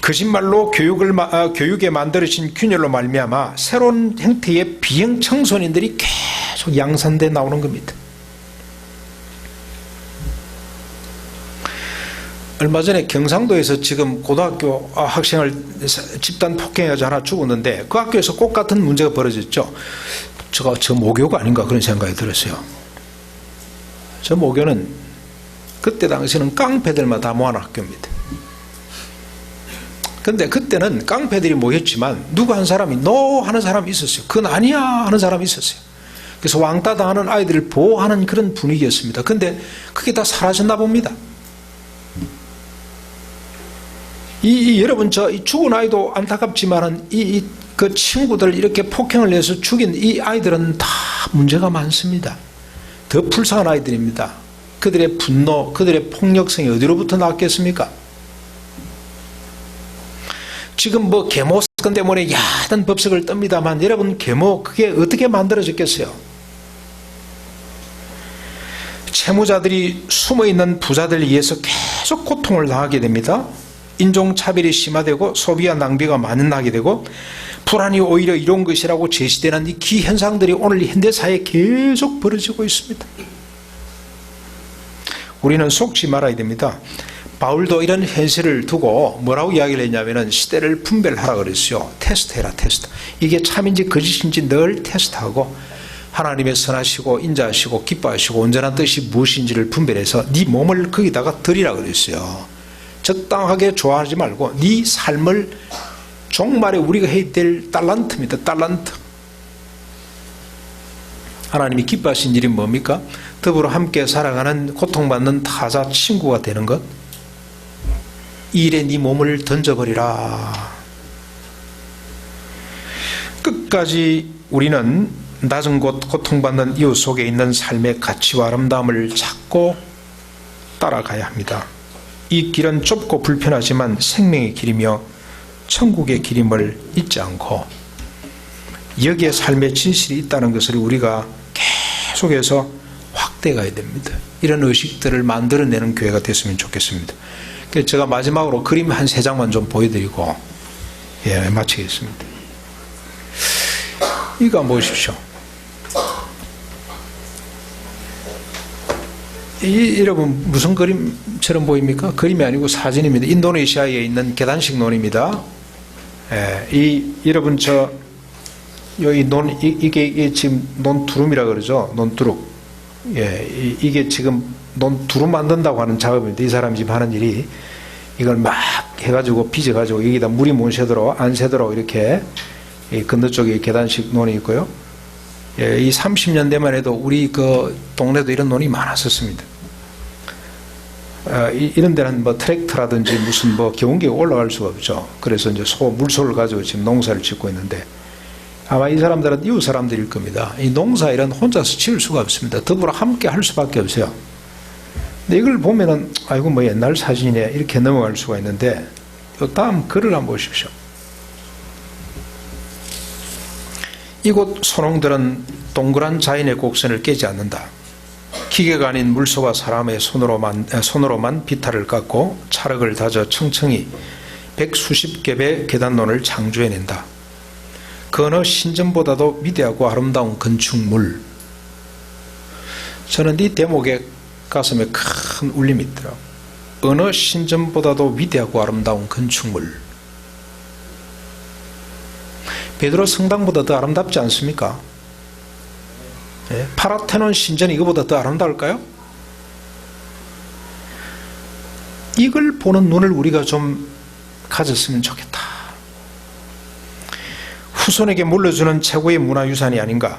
거짓말로 교육에 만들어진 균열로 말미암아 새로운 형태의 비형 청소년들이 계속 양산돼 나오는 겁니다. 얼마 전에 경상도에서 지금 고등학교 학생을 집단 폭행해서 하나 죽었는데 그 학교에서 꼭 같은 문제가 벌어졌죠. 저 모교가 아닌가 그런 생각이 들었어요. 저 모교는 그때 당시에는 깡패들만 다 모아놓은 학교입니다. 근데 그때는 깡패들이 모였지만 누구 한 사람이 노 하는 사람이 있었어요. 그건 아니야 하는 사람이 있었어요. 그래서 왕따 당하는 아이들을 보호하는 그런 분위기였습니다. 근데 그게 다 사라졌나 봅니다. 여러분, 이 죽은 아이도 안타깝지만은 그 친구들 이렇게 폭행을 해서 죽인 이 아이들은 다 문제가 많습니다. 더 불쌍한 아이들입니다. 그들의 분노, 그들의 폭력성이 어디로부터 났겠습니까? 지금 계모 사건 때문에 야단 법석을 뜹니다만 여러분, 계모 그게 어떻게 만들어졌겠어요? 채무자들이 숨어있는 부자들을 위해서 계속 고통을 당하게 됩니다. 인종차별이 심화되고 소비와 낭비가 만연하게 되고 불안이 오히려 이런 것이라고 제시되는 이 기현상들이 오늘 현대사회에 계속 벌어지고 있습니다. 우리는 속지 말아야 됩니다. 바울도 이런 현실을 두고 뭐라고 이야기를 했냐면은 시대를 분별하라 그랬어요. 테스트해라, 테스트. 이게 참인지 거짓인지 늘 테스트하고 하나님의 선하시고 인자하시고 기뻐하시고 온전한 뜻이 무엇인지를 분별해서 네 몸을 거기다가 드리라 그랬어요. 적당하게 좋아하지 말고 네 삶을 종말에 우리가 해야 될 달란트입니다. 달란트. 하나님이 기뻐하신 일이 뭡니까? 더불어 함께 살아가는 고통받는 타자 친구가 되는 것. 이 일에 네 몸을 던져버리라. 끝까지 우리는 낮은 곳 고통받는 이웃 속에 있는 삶의 가치와 아름다움을 찾고 따라가야 합니다. 이 길은 좁고 불편하지만 생명의 길이며 천국의 길임을 잊지 않고 여기에 삶의 진실이 있다는 것을 우리가 계속해서 확대해 가야 됩니다. 이런 의식들을 만들어내는 교회가 됐으면 좋겠습니다. 그래서 제가 마지막으로 그림 한 3장만 좀 보여드리고 마치겠습니다. 이거 한번 보십시오. 여러분, 무슨 그림처럼 보입니까? 그림이 아니고 사진입니다. 인도네시아에 있는 계단식 논입니다. 여러분, 이게 지금 논두rum이라 그러죠. 논두룩. 이게 지금 논두rum 만든다고 하는 작업입니다. 이 사람이 지금 하는 일이 이걸 막 해가지고 빚어가지고 여기다 물이 못 새도록, 안 새도록 이렇게 건너쪽에 계단식 논이 있고요. 이 30년대만 해도 우리 그 동네도 이런 논이 많았었습니다. 이런 데는 트랙터라든지 무슨 경운기가 올라갈 수가 없죠. 그래서 이제 물소를 가지고 지금 농사를 짓고 있는데 아마 이 사람들은 이웃 사람들일 겁니다. 이 농사 일은 혼자서 지을 수가 없습니다. 더불어 함께 할 수밖에 없어요. 근데 이걸 보면은 아이고 옛날 사진이네 이렇게 넘어갈 수가 있는데 이 다음 글을 한번 보십시오. 이곳 소농들은 동그란 자연의 곡선을 깨지 않는다. 기계가 아닌 물소와 사람의 손으로만 비탈을 깎고 찰흙을 다져 청청히 백수십 겹의 계단론을 창조해낸다. 그 어느 신전보다도 위대하고 아름다운 건축물. 저는 이 대목에 가슴에 큰 울림이 있더라고요. 어느 신전보다도 위대하고 아름다운 건축물. 베드로 성당보다 더 아름답지 않습니까? 파라테논 신전이 이거보다 더 아름다울까요? 이걸 보는 눈을 우리가 좀 가졌으면 좋겠다. 후손에게 물려주는 최고의 문화유산이 아닌가.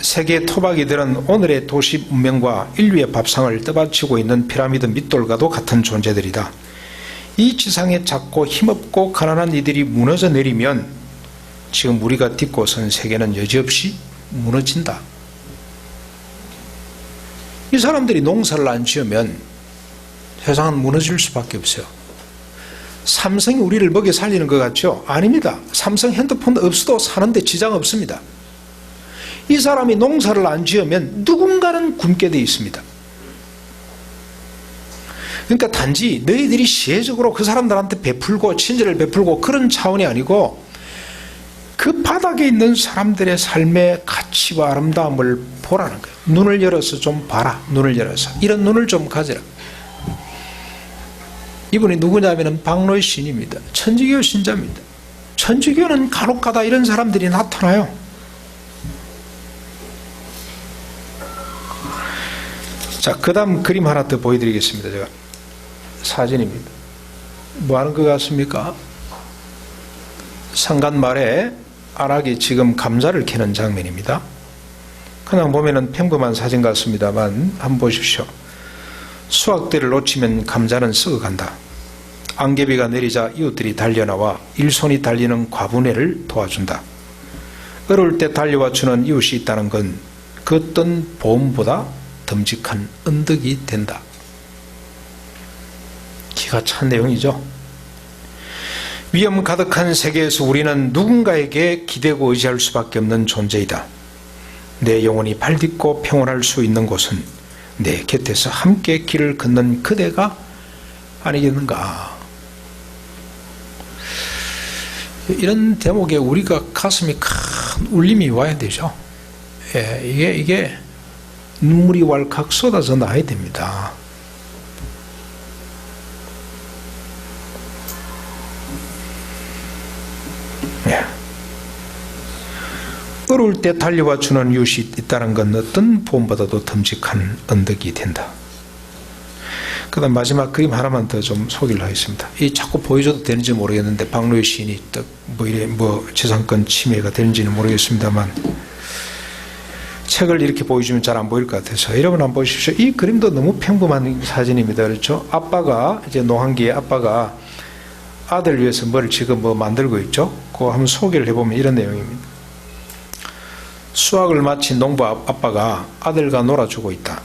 세계 토박이들은 오늘의 도시 문명과 인류의 밥상을 떠받치고 있는 피라미드 밑돌과도 같은 존재들이다. 이 지상에 작고 힘없고 가난한 이들이 무너져 내리면 지금 우리가 딛고 선 세계는 여지없이 무너진다. 이 사람들이 농사를 안 지으면 세상은 무너질 수밖에 없어요. 삼성이 우리를 먹여 살리는 것 같죠? 아닙니다. 삼성 핸드폰 없어도 사는데 지장 없습니다. 이 사람이 농사를 안 지으면 누군가는 굶게 돼 있습니다. 그러니까 단지 너희들이 시혜적으로 그 사람들한테 베풀고 친절을 베풀고 그런 차원이 아니고 그 바닥에 있는 사람들의 삶의 가치와 아름다움을 보라는 거예요. 눈을 열어서 좀 봐라. 눈을 열어서. 이런 눈을 좀 가져라. 이분이 누구냐면 박노의 신입니다. 천주교 신자입니다. 천주교는 간혹가다 이런 사람들이 나타나요. 자, 그 다음 그림 하나 더 보여드리겠습니다. 제가 사진입니다. 뭐 하는 것 같습니까? 상간 말에 안악이 지금 감자를 캐는 장면입니다. 그냥 보면은 평범한 사진 같습니다만 한번 보십시오. 수확대를 놓치면 감자는 썩어간다. 안개비가 내리자 이웃들이 달려나와 일손이 달리는 과분회를 도와준다. 어려울 때 달려와 주는 이웃이 있다는 건 그 어떤 보험보다 듬직한 언덕이 된다. 기가 찬 내용이죠. 위험 가득한 세계에서 우리는 누군가에게 기대고 의지할 수밖에 없는 존재이다. 내 영혼이 발딛고 평온할 수 있는 곳은 내 곁에서 함께 길을 걷는 그대가 아니겠는가. 이런 대목에 우리가 가슴이 큰 울림이 와야 되죠. 이게 눈물이 왈칵 쏟아져 나야 됩니다. 어려울 때 달려와 주는 이웃이 있다는 건 어떤 보험보다도 듬직한 언덕이 된다. 그 다음 마지막 그림 하나만 더 좀 소개를 하겠습니다. 이 자꾸 보여줘도 되는지 모르겠는데 박노의 시인이 재산권 침해가 되는지는 모르겠습니다만 책을 이렇게 보여주면 잘 안 보일 것 같아서 여러분 한번 보십시오. 이 그림도 너무 평범한 사진입니다. 그렇죠? 아빠가 이제 노한기에 아빠가 아들 위해서 뭘 지금 만들고 있죠? 그거 한번 소개를 해보면 이런 내용입니다. 수학을 마친 농부 아빠가 아들과 놀아주고 있다.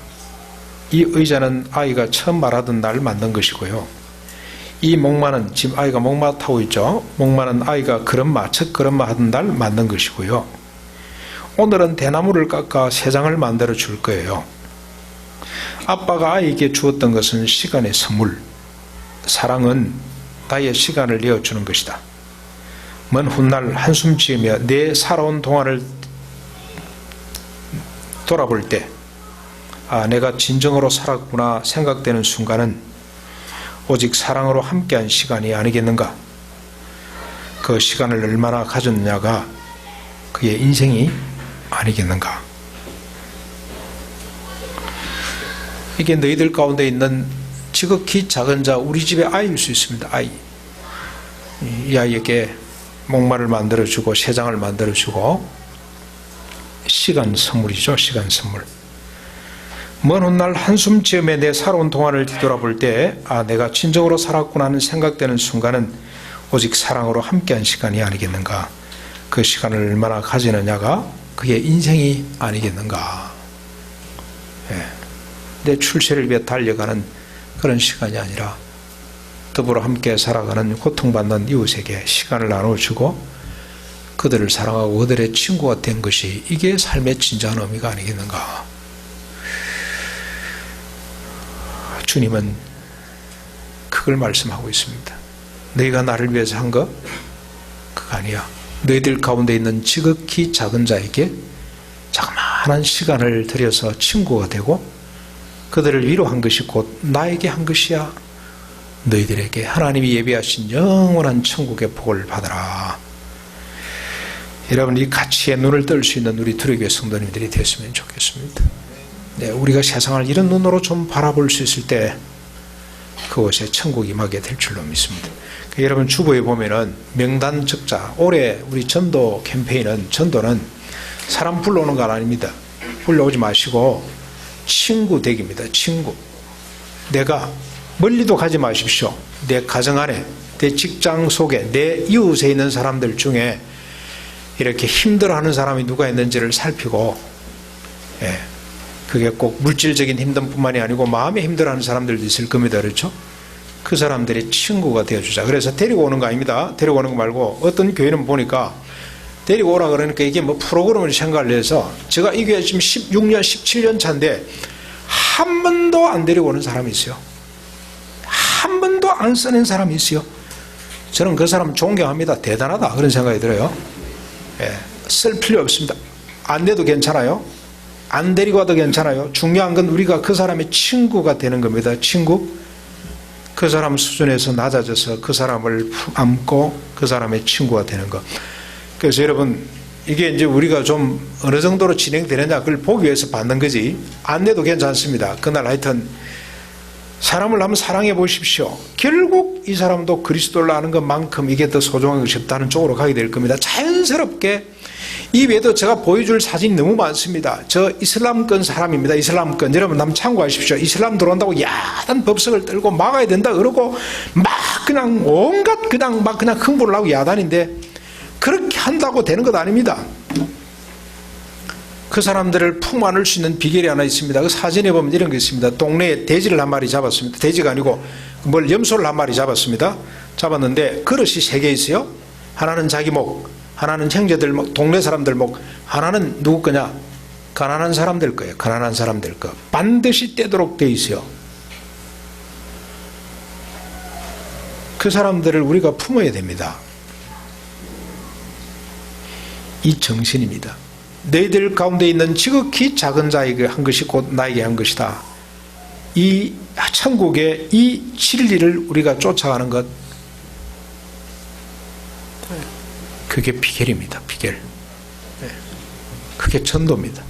이 의자는 아이가 처음 말하던 날 만든 것이고요. 이 목마는 지금 아이가 목마 타고 있죠. 목마는 아이가 첫 걸음마 하던 날 만든 것이고요. 오늘은 대나무를 깎아 새 장을 만들어 줄 거예요. 아빠가 아이에게 주었던 것은 시간의 선물. 사랑은 나의 시간을 내어주는 것이다. 먼 훗날 한숨 지으며 내 살아온 동안을 돌아볼 때 내가 진정으로 살았구나 생각되는 순간은 오직 사랑으로 함께한 시간이 아니겠는가. 그 시간을 얼마나 가졌느냐가 그의 인생이 아니겠는가. 이게 너희들 가운데 있는 지극히 작은 자 우리 집의 아이일 수 있습니다. 아이. 이 아이에게 목마를 만들어주고 새장을 만들어주고 시간 선물이죠. 시간 선물. 먼 훗날 한숨 지음에 내 살아온 동안을 뒤돌아볼 때 내가 진정으로 살았구나 하는 생각되는 순간은 오직 사랑으로 함께한 시간이 아니겠는가. 그 시간을 얼마나 가지느냐가 그의 인생이 아니겠는가. 내 출세를 위해 달려가는 그런 시간이 아니라 더불어 함께 살아가는 고통받는 이웃에게 시간을 나눠주고 그들을 사랑하고 그들의 친구가 된 것이 이게 삶의 진정한 의미가 아니겠는가. 주님은 그걸 말씀하고 있습니다. 너희가 나를 위해서 한 거? 그거 아니야. 너희들 가운데 있는 지극히 작은 자에게 자그마한 시간을 들여서 친구가 되고 그들을 위로한 것이 곧 나에게 한 것이야. 너희들에게 하나님이 예비하신 영원한 천국의 복을 받아라. 여러분, 이 가치에 눈을 뜰 수 있는 우리 두려교회 성도님들이 됐으면 좋겠습니다. 네, 우리가 세상을 이런 눈으로 좀 바라볼 수 있을 때 그곳에 천국이 임하게 될 줄로 믿습니다. 여러분, 주보에 보면은 명단 적자, 올해 우리 전도 캠페인은, 전도는 사람 불러오는 건 아닙니다. 불러오지 마시고 친구 되기입니다. 친구. 내가 멀리도 가지 마십시오. 내 가정 안에, 내 직장 속에, 내 이웃에 있는 사람들 중에 이렇게 힘들어하는 사람이 누가 있는지를 살피고, 그게 꼭 물질적인 힘듦뿐만이 아니고 마음에 힘들어하는 사람들도 있을 겁니다. 그렇죠? 그 사람들의 친구가 되어주자. 그래서 데리고 오는 거 아닙니다. 데리고 오는 거 말고, 어떤 교회는 보니까 데리고 오라 그러니까 이게 뭐 프로그램을 생각을 해서, 제가 이 교회 지금 16년, 17년 차인데 한 번도 안 데리고 오는 사람이 있어요. 한 번도 안 써낸 사람이 있어요. 저는 그 사람 존경합니다. 대단하다, 그런 생각이 들어요. 쓸 필요 없습니다. 안 돼도 괜찮아요. 안 데리고 와도 괜찮아요. 중요한 건 우리가 그 사람의 친구가 되는 겁니다. 친구. 그 사람 수준에서 낮아져서 그 사람을 안고 그 사람의 친구가 되는 것. 그래서 여러분, 이게 이제 우리가 좀 어느 정도로 진행되느냐 그걸 보기 위해서 받는 거지, 안 돼도 괜찮습니다. 그날 하여튼 사람을 한번 사랑해 보십시오. 결국 이 사람도 그리스도를 아는 것만큼 이게 더 소중한 것이 없다는 쪽으로 가게 될 겁니다. 자연스럽게. 이 외에도 제가 보여줄 사진이 너무 많습니다. 저 이슬람권 사람입니다. 이슬람권. 여러분 한번 참고하십시오. 이슬람 들어온다고 야단 법석을 들고 막아야 된다 그러고 막 그냥 온갖 그냥 흥분을 하고 야단인데, 그렇게 한다고 되는 것 아닙니다. 그 사람들을 품 안을 수 있는 비결이 하나 있습니다. 그 사진에 보면 이런 게 있습니다. 동네에 돼지를 한 마리 잡았습니다. 돼지가 아니고 염소를 한 마리 잡았습니다. 잡았는데 그릇이 3개 있어요. 하나는 자기 목, 하나는 형제들 목, 동네 사람들 목, 하나는 누구 거냐? 가난한 사람들 거예요. 가난한 사람들 거. 반드시 떼도록 돼 있어요. 그 사람들을 우리가 품어야 됩니다. 이 정신입니다. 너희들 가운데 있는 지극히 작은 자에게 한 것이 곧 나에게 한 것이다. 이 천국의 이 진리를 우리가 쫓아가는 것, 그게 비결입니다. 비결. 그게 전도입니다.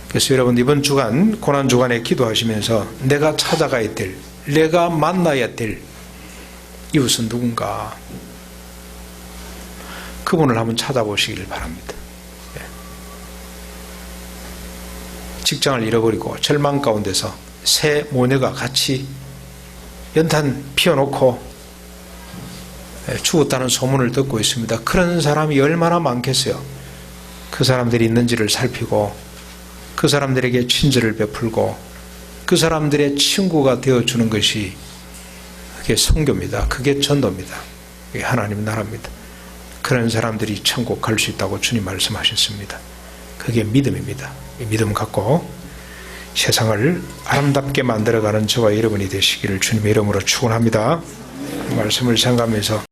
그래서 여러분, 이번 주간, 고난주간에 기도하시면서 내가 찾아가야 될, 내가 만나야 될 이웃은 누군가, 그분을 한번 찾아보시길 바랍니다. 직장을 잃어버리고 절망 가운데서 새 모녀가 같이 연탄 피워놓고 죽었다는 소문을 듣고 있습니다. 그런 사람이 얼마나 많겠어요. 그 사람들이 있는지를 살피고 그 사람들에게 친절을 베풀고 그 사람들의 친구가 되어주는 것이, 그게 선교입니다. 그게 전도입니다. 그게 하나님의 나라입니다. 그런 사람들이 천국 갈 수 있다고 주님 말씀하셨습니다. 그게 믿음입니다. 이 믿음 갖고 세상을 아름답게 만들어가는 저와 여러분이 되시기를 주님의 이름으로 축원합니다. 말씀을 생각하면서